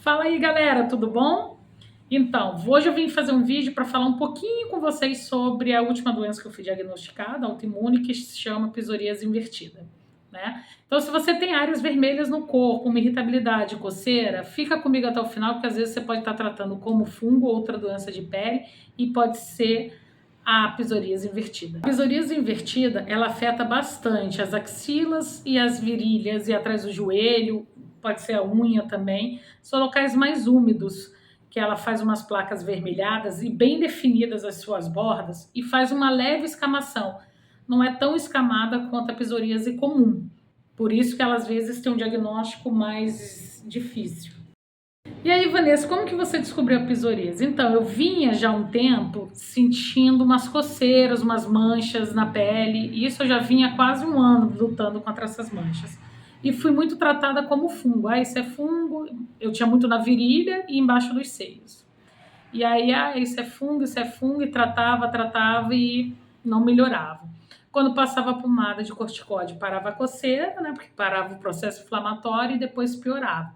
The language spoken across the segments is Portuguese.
Fala aí, galera, tudo bom? Então, hoje eu vim fazer um vídeo para falar um pouquinho com vocês sobre a última doença que eu fui diagnosticada, autoimune, que se chama psoríase invertida, né? Então, se você tem áreas vermelhas no corpo, uma irritabilidade, coceira, fica comigo até o final, porque às vezes você pode estar tratando como fungo ou outra doença de pele e pode ser a psoríase invertida. A psoríase invertida, ela afeta bastante as axilas e as virilhas e atrás do joelho, pode ser a unha também, são locais mais úmidos, que ela faz umas placas vermelhadas e bem definidas as suas bordas e faz uma leve escamação. Não é tão escamada quanto a psoríase comum. Por isso que ela às vezes tem um diagnóstico mais difícil. E aí, Vanessa, como que você descobriu a psoríase? Então, eu vinha já há um tempo sentindo umas coceiras, umas manchas na pele, e isso eu já vinha há quase um ano lutando contra essas manchas. E fui muito tratada como fungo. Ah, isso é fungo. Eu tinha muito na virilha e embaixo dos seios. E aí, isso é fungo, e tratava e não melhorava. Quando passava a pomada de corticóide, parava a coceira, né? Porque parava o processo inflamatório e depois piorava.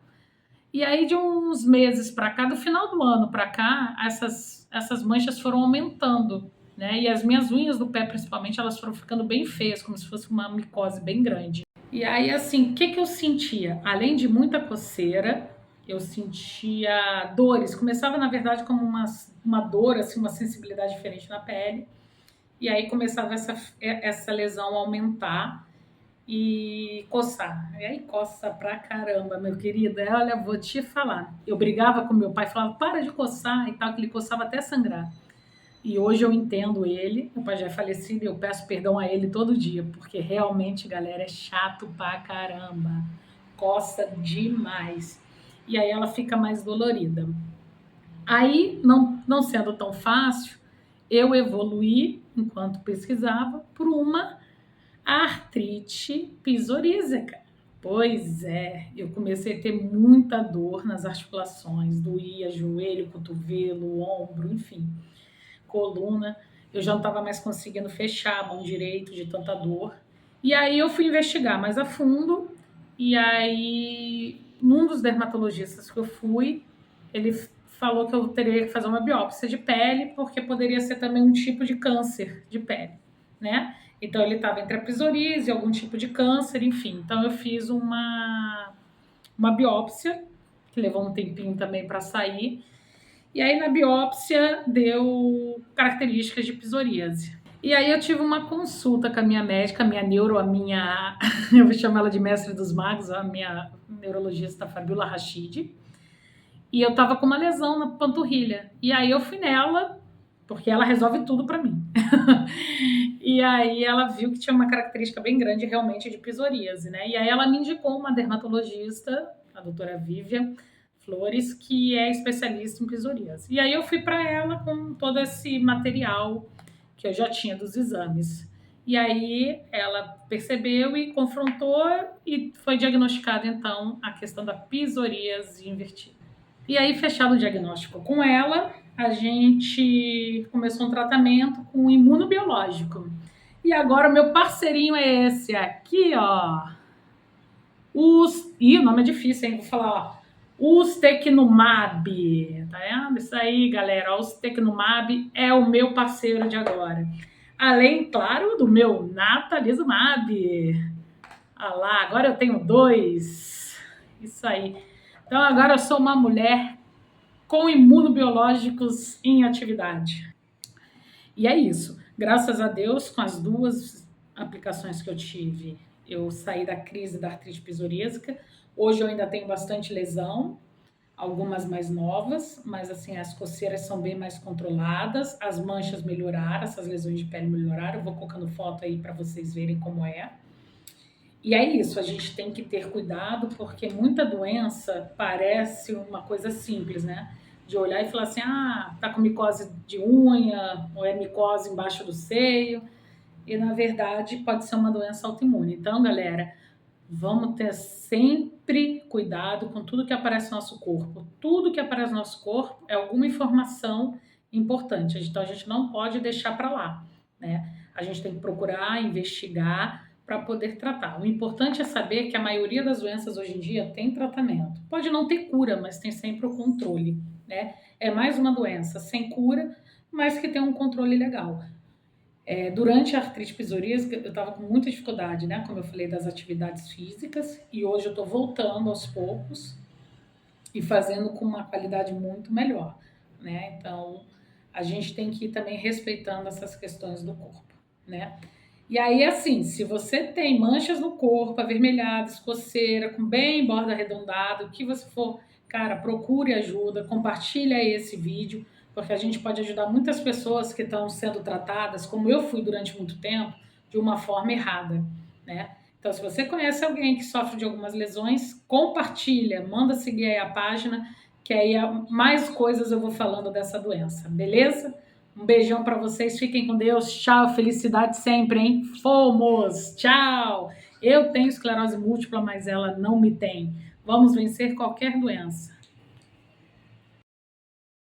E aí, de uns meses para cá, do final do ano para cá, essas manchas foram aumentando, né? E as minhas unhas do pé, principalmente, elas foram ficando bem feias, como se fosse uma micose bem grande. E aí, assim, o que que eu sentia? Além de muita coceira, eu sentia dores. Começava, na verdade, como uma dor, assim, uma sensibilidade diferente na pele. E aí começava essa lesão a aumentar e coçar. E aí coça pra caramba, meu querido. Olha, vou te falar. Eu brigava com meu pai, falava, para de coçar e tal, que ele coçava até sangrar. E hoje eu entendo ele, meu pai já é falecido e eu peço perdão a ele todo dia, porque realmente, galera, é chato pra caramba. Coça demais. E aí ela fica mais dolorida. Aí, não sendo tão fácil, eu evoluí, enquanto pesquisava, por uma artrite psoríaca. Pois é, eu comecei a ter muita dor nas articulações, doía joelho, cotovelo, ombro, enfim, coluna. Eu já não estava mais conseguindo fechar a mão direita de tanta dor. E aí eu fui investigar mais a fundo, e aí num dos dermatologistas que eu fui, ele falou que eu teria que fazer uma biópsia de pele, porque poderia ser também um tipo de câncer de pele, né? Então ele estava entre a psoríase e algum tipo de câncer, enfim. Então eu fiz uma biópsia, que levou um tempinho também para sair. E aí na biópsia deu características de psoríase. E aí eu tive uma consulta com a minha médica, a minha neuro, a minha, eu vou chamar ela de mestre dos magos, a minha neurologista Fabiola Rachid. E eu tava com uma lesão na panturrilha. E aí eu fui nela, porque ela resolve tudo para mim. E aí ela viu que tinha uma característica bem grande realmente de psoríase, né? E aí ela me indicou uma dermatologista, a doutora Vivian Flores, que é especialista em psoríase. E aí eu fui para ela com todo esse material que eu já tinha dos exames. E aí ela percebeu e confrontou e foi diagnosticada então a questão da psoríase invertida. E aí, fechado o diagnóstico com ela, a gente começou um tratamento com imunobiológico. E agora o meu parceirinho é esse aqui, ó. Ih, o nome é difícil, hein? Vou falar, ó. Ustekinumab. Tá vendo? Isso aí, galera. O Ustekinumab é o meu parceiro de agora. Além, claro, do meu Natalizumab. Ah lá, agora eu tenho dois. Isso aí. Então agora eu sou uma mulher com imunobiológicos em atividade. E é isso. Graças a Deus, com as duas aplicações que eu tive, eu saí da crise da artrite psoríaca. Hoje eu ainda tenho bastante lesão, algumas mais novas, mas assim, as coceiras são bem mais controladas, as manchas melhoraram, essas lesões de pele melhoraram. Eu vou colocando foto aí para vocês verem como é. E é isso, a gente tem que ter cuidado, porque muita doença parece uma coisa simples, né? De olhar e falar assim, ah, tá com micose de unha, ou é micose embaixo do seio, e na verdade pode ser uma doença autoimune. Então, galera, vamos ter sempre cuidado com tudo que aparece no nosso corpo. Tudo que aparece no nosso corpo é alguma informação importante, então a gente não pode deixar para lá, né? A gente tem que procurar investigar, para poder tratar. O importante é saber que a maioria das doenças hoje em dia tem tratamento. Pode não ter cura, mas tem sempre o controle, né? É mais uma doença sem cura, mas que tem um controle legal. Durante a artrite psoríaca, eu estava com muita dificuldade, né? Como eu falei, das atividades físicas, e hoje eu estou voltando aos poucos e fazendo com uma qualidade muito melhor, né? Então, a gente tem que ir também respeitando essas questões do corpo, né? E aí, assim, se você tem manchas no corpo, avermelhadas, coceira, com bem borda arredondada, o que você for, cara, procure ajuda, compartilha esse vídeo, porque a gente pode ajudar muitas pessoas que estão sendo tratadas, como eu fui durante muito tempo, de uma forma errada, né? Então, se você conhece alguém que sofre de algumas lesões, compartilha, manda seguir aí a página, que aí mais coisas eu vou falando dessa doença, beleza? Um beijão para vocês, fiquem com Deus, tchau, felicidade sempre, hein? Fomos, tchau! Eu tenho esclerose múltipla, mas ela não me tem. Vamos vencer qualquer doença.